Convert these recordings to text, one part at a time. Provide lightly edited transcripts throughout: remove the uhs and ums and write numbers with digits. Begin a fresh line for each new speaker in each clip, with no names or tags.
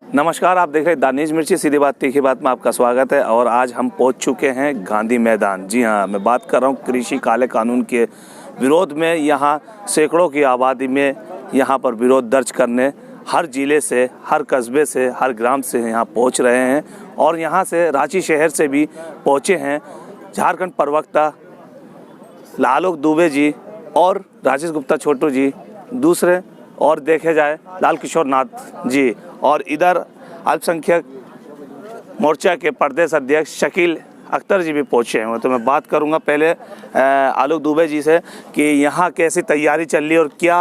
नमस्कार, आप देख रहे हैं दानिश मिर्ची सीधी बात तीखी बात में आपका स्वागत है। और आज हम पहुंच चुके हैं गांधी मैदान। जी हाँ, मैं बात कर रहा हूं कृषि काले कानून के विरोध में। यहां सैकड़ों की आबादी में यहां पर विरोध दर्ज करने हर ज़िले से, हर कस्बे से, हर ग्राम से यहां पहुंच रहे हैं। और यहां से रांची शहर से भी पहुंचे हैं झारखंड प्रवक्ता आलोक दुबे जी और राजेश गुप्ता छोटू जी, दूसरे और देखे जाए लाल किशोर नाथ जी, और इधर अल्पसंख्यक मोर्चा के प्रदेश अध्यक्ष शकील अख्तर जी भी पहुंचे हैं। तो मैं बात करूंगा पहले आलोक दुबे जी से कि यहाँ कैसी तैयारी चल रही है और क्या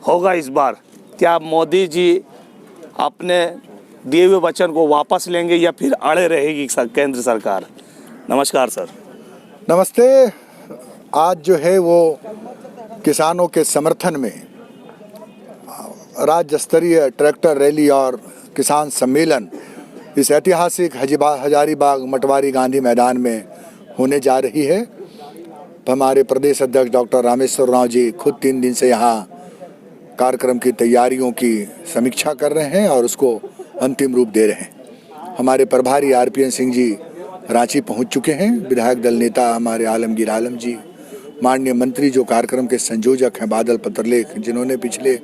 होगा इस बार। क्या मोदी जी अपने दिए हुए वचन को वापस लेंगे या फिर अड़े रहेगी केंद्र सरकार। नमस्कार सर।
नमस्ते। आज जो है वो किसानों के समर्थन में राज्य स्तरीय ट्रैक्टर रैली और किसान सम्मेलन इस ऐतिहासिक हजारीबाग मटवारी गांधी मैदान में होने जा रही है। हमारे प्रदेश अध्यक्ष डॉक्टर रामेश्वर राव जी खुद 3 दिन से यहाँ कार्यक्रम की तैयारियों की समीक्षा कर रहे हैं और उसको अंतिम रूप दे रहे हैं। हमारे प्रभारी RPN सिंह जी रांची पहुँच चुके हैं। विधायक दल नेता हमारे आलमगीर आलम जी, माननीय मंत्री जो कार्यक्रम के संयोजक हैं बादल पत्रलेख, जिन्होंने पिछले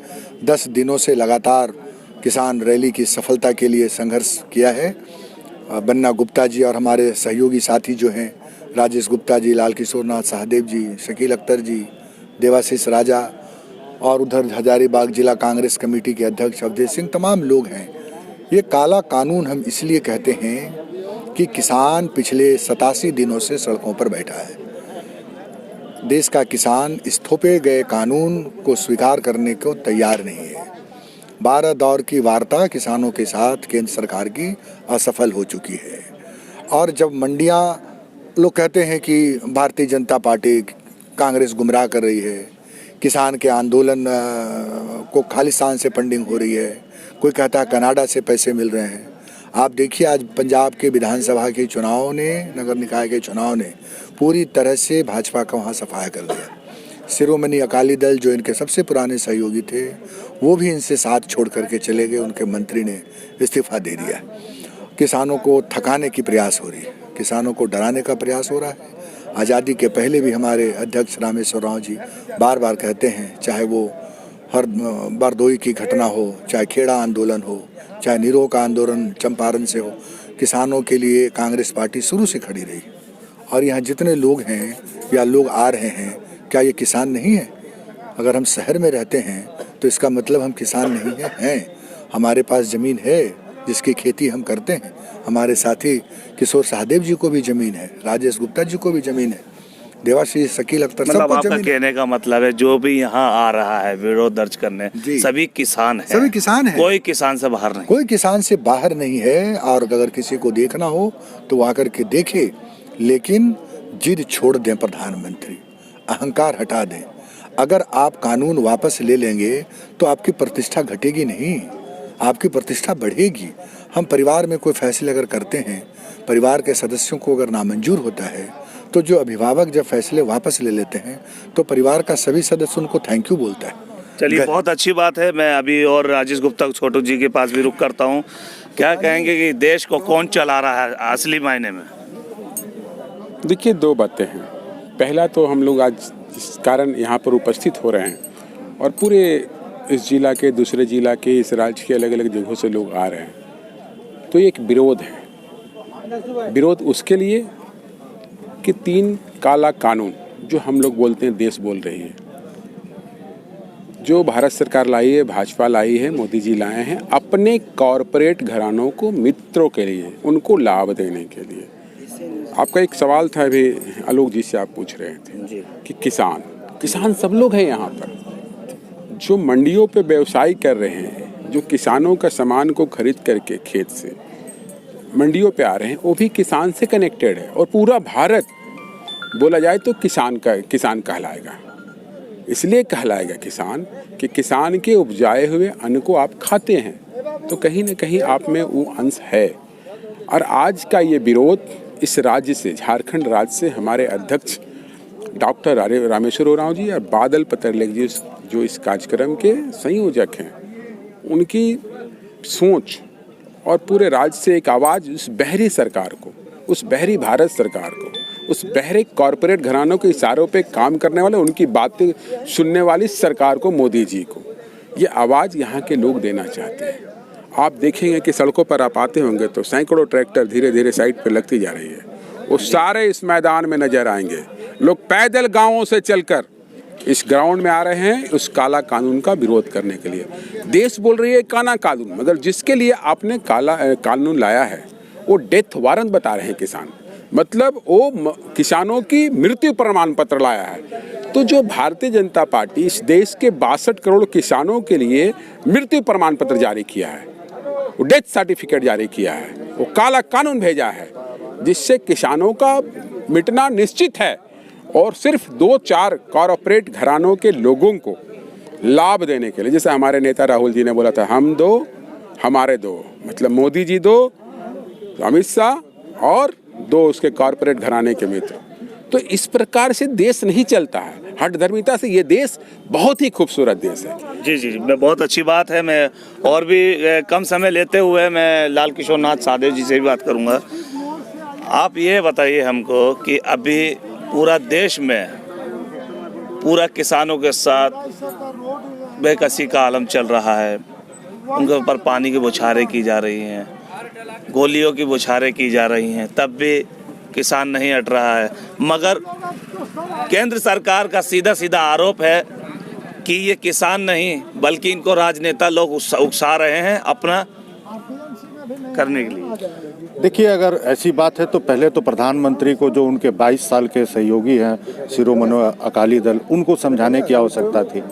10 दिनों से लगातार किसान रैली की सफलता के लिए संघर्ष किया है, बन्ना गुप्ता जी, और हमारे सहयोगी साथी जो हैं राजेश गुप्ता जी, लाल किशोर नाथ सहदेव जी, शकील अख्तर जी, देवाशीष राजा, और उधर हजारीबाग जिला कांग्रेस कमेटी के अध्यक्ष अवधेश सिंह, तमाम लोग हैं। ये काला कानून हम इसलिए कहते हैं कि किसान पिछले 87 दिनों से सड़कों पर बैठा है। देश का किसान इस थोपे गए कानून को स्वीकार करने को तैयार नहीं है। 12 दौर की वार्ता किसानों के साथ केंद्र सरकार की असफल हो चुकी है। और जब मंडियां, लोग कहते हैं कि भारतीय जनता पार्टी कांग्रेस गुमराह कर रही है, किसान के आंदोलन को खालिस्तान से फंडिंग हो रही है, कोई कहता है कनाडा से पैसे मिल रहे हैं। आप देखिए आज पंजाब के विधानसभा के चुनाव ने, नगर निकाय के चुनाव ने पूरी तरह से भाजपा का वहाँ सफाया कर दिया। शिरोमणि अकाली दल जो इनके सबसे पुराने सहयोगी थे वो भी इनसे साथ छोड़ करके चले गए। उनके मंत्री ने इस्तीफा दे दिया। किसानों को थकाने की प्रयास हो रही है, किसानों को डराने का प्रयास हो रहा है। आज़ादी के पहले भी हमारे अध्यक्ष रामेश्वर राव जी बार बार कहते हैं, चाहे वो हर बारदोई की घटना हो, चाहे खेड़ा आंदोलन हो, चाहे निरोह का आंदोलन चंपारण से हो, किसानों के लिए कांग्रेस पार्टी शुरू से खड़ी रही। और यहाँ जितने लोग हैं या लोग आ रहे हैं, क्या ये किसान नहीं है? अगर हम शहर में रहते हैं तो इसका मतलब हम किसान नहीं हैं। हमारे पास ज़मीन है जिसकी खेती हम करते हैं। हमारे साथी किशोर सहदेव जी को भी ज़मीन है, राजेश गुप्ता जी को भी ज़मीन है, देवाशीष, शकील अख्तर,
मतलब आपका कहने का मतलब है जो भी यहाँ आ रहा है विरोध दर्ज करने सभी किसान हैं।
सभी किसान हैं, कोई
किसान से बाहर नहीं,
कोई किसान से बाहर नहीं है। और अगर किसी को देखना हो तो आकर के देखे, लेकिन जिद छोड़ दें प्रधानमंत्री, अहंकार हटा दें। अगर आप कानून वापस ले लेंगे तो आपकी प्रतिष्ठा घटेगी नहीं, आपकी प्रतिष्ठा बढ़ेगी। हम परिवार में कोई फैसले अगर करते हैं, परिवार के सदस्यों को अगर नामंजूर होता है, तो जो अभिभावक जब फैसले वापस ले लेते हैं तो परिवार का सभी सदस्य उनको थैंक यू बोलता है।
चलिए, बहुत अच्छी बात है। मैं अभी और राजेश गुप्ता छोटू जी के पास भी रुक करता हूँ। क्या कहेंगे कि देश को कौन चला रहा है असली मायने में?
देखिए, 2 बातें हैं। पहला तो हम लोग आज इस कारण यहाँ पर उपस्थित हो रहे हैं और पूरे इस जिला के, दूसरे जिला के, इस राज्य के अलग अलग जगहों से लोग आ रहे हैं। तो ये एक विरोध है। विरोध उसके लिए कि 3 काला कानून जो हम लोग बोलते हैं, देश बोल रही है, जो भारत सरकार लाई है, भाजपा लाई है, मोदी जी लाए हैं अपने कॉरपोरेट घरानों को, मित्रों के लिए, उनको लाभ देने के लिए। आपका एक सवाल था अभी आलोक जी से, आप पूछ रहे थे कि किसान सब लोग हैं यहाँ पर। जो मंडियों पे व्यवसाय कर रहे हैं, जो किसानों का सामान को खरीद करके खेत से मंडियों पे आ रहे हैं, वो भी किसान से कनेक्टेड है। और पूरा भारत बोला जाए तो किसान कहलाएगा। इसलिए कहलाएगा किसान कि किसान के उपजाए हुए अन्न को आप खाते हैं, तो कहीं ना कहीं आप में वो अंश है। और आज का ये विरोध इस राज्य से, झारखंड राज्य से, हमारे अध्यक्ष डॉक्टर रामेश्वर राव जी और बादल पत्रलेख जी जो इस कार्यक्रम के संयोजक हैं, उनकी सोच और पूरे राज्य से एक आवाज़ उस बहरी सरकार को, उस बहरी भारत सरकार को, उस बहरे कॉरपोरेट घरानों के इशारों पे काम करने वाले, उनकी बातें सुनने वाली सरकार को, मोदी जी को ये आवाज़ यहाँ के लोग देना चाहते हैं। आप देखेंगे कि सड़कों पर आप आते होंगे तो सैकड़ों ट्रैक्टर धीरे धीरे साइड पर लगती जा रही है, वो सारे इस मैदान में नजर आएंगे। लोग पैदल गांवों से चलकर इस ग्राउंड में आ रहे हैं उस काला कानून का विरोध करने के लिए। देश बोल रही है काला कानून, मगर जिसके लिए आपने काला कानून लाया है वो डेथ वारंट बता रहे हैं किसान, मतलब वो किसानों की मृत्यु प्रमाण पत्र लाया है। तो जो भारतीय जनता पार्टी इस देश के 62 करोड़ किसानों के लिए मृत्यु प्रमाण पत्र जारी किया है, वो डेथ सर्टिफिकेट जारी किया है, वो काला कानून भेजा है जिससे किसानों का मिटना निश्चित है और सिर्फ 2-4 कॉरपोरेट घरानों के लोगों को लाभ देने के लिए, जैसे हमारे नेता राहुल जी ने बोला था, हम दो हमारे दो, मतलब मोदी जी दो, अमित शाह और दो उसके कॉरपोरेट घराने के मित्र। तो इस प्रकार से देश नहीं चलता है, हठधर्मिता से ये देश बहुत ही खूबसूरत देश है।
जी जी, मैं बहुत अच्छी बात है। मैं और भी कम समय लेते हुए मैं लाल किशोर नाथ साहदेव जी से भी बात करूंगा। आप ये बताइए हमको कि अभी पूरा देश में पूरा किसानों के साथ बेकसी का आलम चल रहा है, उनके ऊपर पानी की बौछारें की जा रही हैं, गोलियों की बौछारें की जा रही हैं, तब भी किसान नहीं हट रहा है। मगर केंद्र सरकार का सीधा सीधा आरोप है कि ये किसान नहीं बल्कि इनको राजनेता लोग उकसा रहे हैं अपना करने के लिए।
देखिए, अगर ऐसी बात है तो पहले तो प्रधानमंत्री को, जो उनके 22 साल के सहयोगी हैं शिरोमणि अकाली दल, उनको समझाने की आवश्यकता थी।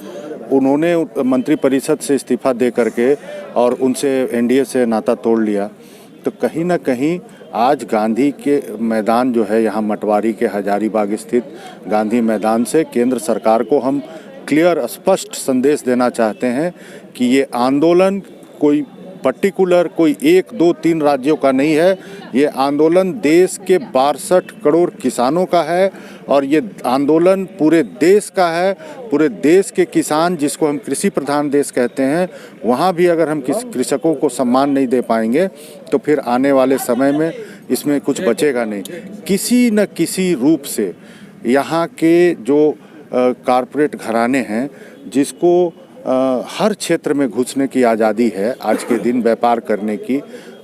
उन्होंने मंत्रिपरिषद से इस्तीफा दे करके और उनसे एनडीए से नाता तोड़ लिया। तो कहीं ना कहीं आज गांधी के मैदान जो है, यहाँ मटवारी के हजारीबाग स्थित गांधी मैदान से केंद्र सरकार को हम क्लियर स्पष्ट संदेश देना चाहते हैं कि ये आंदोलन कोई पर्टिकुलर कोई 1, 2, 3 राज्यों का नहीं है। ये आंदोलन देश के 62 करोड़ किसानों का है और ये आंदोलन पूरे देश का है। पूरे देश के किसान, जिसको हम कृषि प्रधान देश कहते हैं, वहाँ भी अगर हम कृषकों को सम्मान नहीं दे पाएंगे तो फिर आने वाले समय में इसमें कुछ बचेगा नहीं। किसी न किसी रूप से यहाँ के जो कॉरपोरेट घराने हैं, जिसको हर क्षेत्र में घुसने की आज़ादी है आज के दिन, व्यापार करने की,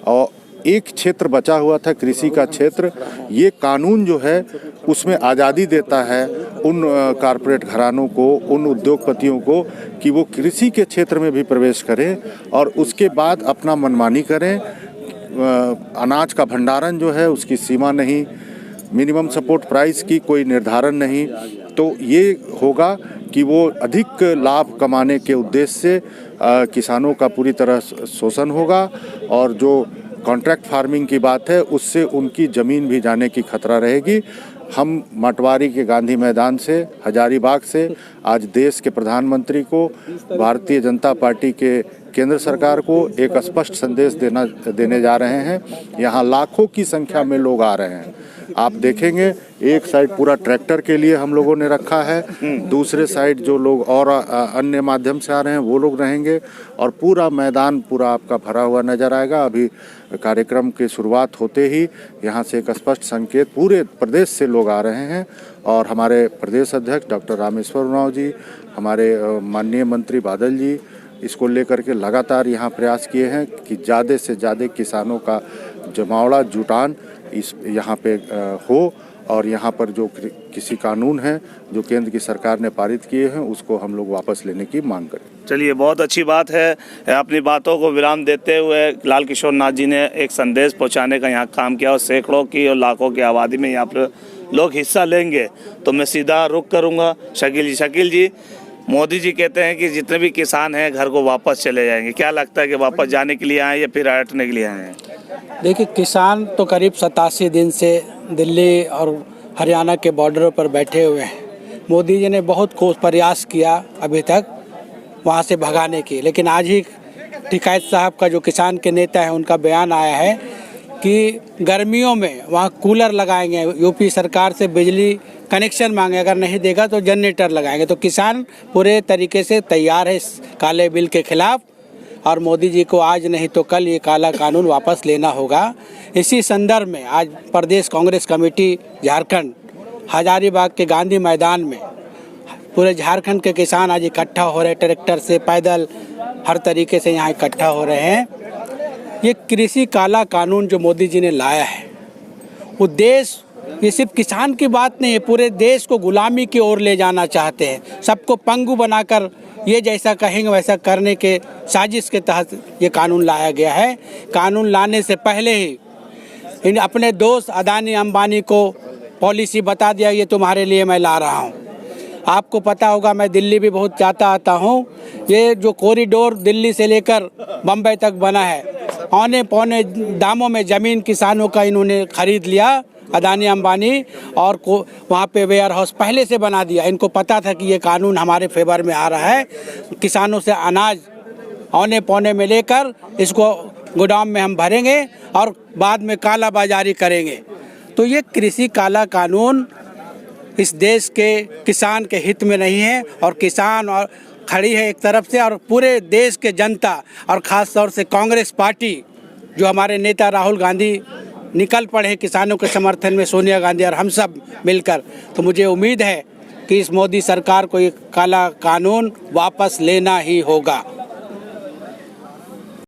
और एक क्षेत्र बचा हुआ था कृषि का क्षेत्र। ये कानून जो है उसमें आज़ादी देता है उन कॉरपोरेट घरानों को, उन उद्योगपतियों को कि वो कृषि के क्षेत्र में भी प्रवेश करें और उसके बाद अपना मनमानी करें। अनाज का भंडारण जो है उसकी सीमा नहीं, मिनिमम सपोर्ट प्राइस की कोई निर्धारण नहीं। तो ये होगा कि वो अधिक लाभ कमाने के उद्देश्य से किसानों का पूरी तरह शोषण होगा और जो कॉन्ट्रैक्ट फार्मिंग की बात है उससे उनकी ज़मीन भी जाने की खतरा रहेगी। हम मटवारी के गांधी मैदान से, हजारीबाग से आज देश के प्रधानमंत्री को, भारतीय जनता पार्टी के केंद्र सरकार को एक स्पष्ट संदेश देने जा रहे हैं। यहाँ लाखों की संख्या में लोग आ रहे हैं। आप देखेंगे एक साइड पूरा ट्रैक्टर के लिए हम लोगों ने रखा है, दूसरे साइड जो लोग और अन्य माध्यम से आ रहे हैं वो लोग रहेंगे और पूरा मैदान पूरा आपका भरा हुआ नजर आएगा। अभी कार्यक्रम की शुरुआत होते ही यहाँ से एक स्पष्ट संकेत पूरे प्रदेश से लोग आ रहे हैं और हमारे प्रदेश अध्यक्ष डॉक्टर रामेश्वर उरांव जी, हमारे माननीय मंत्री बादल जी इसको लेकर के लगातार यहाँ प्रयास किए हैं कि ज़्यादा से ज़्यादा किसानों का जमावड़ा जुटान इस यहाँ पे हो और यहाँ पर जो किसी कानून है जो केंद्र की सरकार ने पारित किए हैं उसको हम लोग वापस लेने की मांग करें।
चलिए, बहुत अच्छी बात है। अपनी बातों को विराम देते हुए लाल किशोर नाथ जी ने एक संदेश पहुंचाने का यहाँ काम किया और सैकड़ों की और लाखों की आबादी में यहाँ पर लोग हिस्सा लेंगे। तो मैं सीधा रुख करूँगा शकील जी, मोदी जी कहते हैं कि जितने भी किसान हैं घर को वापस चले जाएंगे, क्या लगता है कि वापस जाने के लिए आए या फिर हटने के लिए आए हैं?
देखिए, किसान तो करीब 87 दिन से दिल्ली और हरियाणा के बॉर्डरों पर बैठे हुए हैं। मोदी जी ने बहुत प्रयास किया अभी तक वहाँ से भगाने की, लेकिन आज ही टिकैत साहब का जो किसान के नेता है उनका बयान आया है कि गर्मियों में वहाँ कूलर लगाएंगे, यूपी सरकार से बिजली कनेक्शन मांगे, अगर नहीं देगा तो जनरेटर लगाएंगे। तो किसान पूरे तरीके से तैयार है इस काले बिल के खिलाफ और मोदी जी को आज नहीं तो कल ये काला कानून वापस लेना होगा। इसी संदर्भ में आज प्रदेश कांग्रेस कमेटी झारखंड हजारीबाग के गांधी मैदान में पूरे झारखंड के किसान आज इकट्ठा हो रहे हैं, ट्रैक्टर से, पैदल, हर तरीके से यहाँ इकट्ठा हो रहे हैं। ये कृषि काला कानून जो मोदी जी ने लाया है, वो देश, ये सिर्फ किसान की बात नहीं है, पूरे देश को गुलामी की ओर ले जाना चाहते हैं। सबको पंगु बनाकर ये जैसा कहेंगे वैसा करने के साजिश के तहत ये कानून लाया गया है। कानून लाने से पहले ही इन अपने दोस्त अदानी अंबानी को पॉलिसी बता दिया, ये तुम्हारे लिए मैं ला रहा हूँ। आपको पता होगा, मैं दिल्ली भी बहुत जाता आता हूँ। ये जो कॉरिडोर दिल्ली से लेकर बम्बई तक बना है, औने पौने दामों में ज़मीन किसानों का इन्होंने खरीद लिया अदानी अंबानी, और वहाँ पे वेयर हाउस पहले से बना दिया। इनको पता था कि ये कानून हमारे फेवर में आ रहा है। किसानों से अनाज औने पौने में लेकर इसको गोदाम में हम भरेंगे और बाद में काला बाजारी करेंगे। तो ये कृषि काला कानून इस देश के किसान के हित में नहीं है, और किसान और खड़ी है एक तरफ से, और पूरे देश के जनता और ख़ास तौर से कांग्रेस पार्टी, जो हमारे नेता राहुल गांधी निकल पड़े हैं किसानों के समर्थन में, सोनिया गांधी और हम सब मिलकर। तो मुझे उम्मीद है कि इस मोदी सरकार को ये काला कानून वापस लेना ही होगा।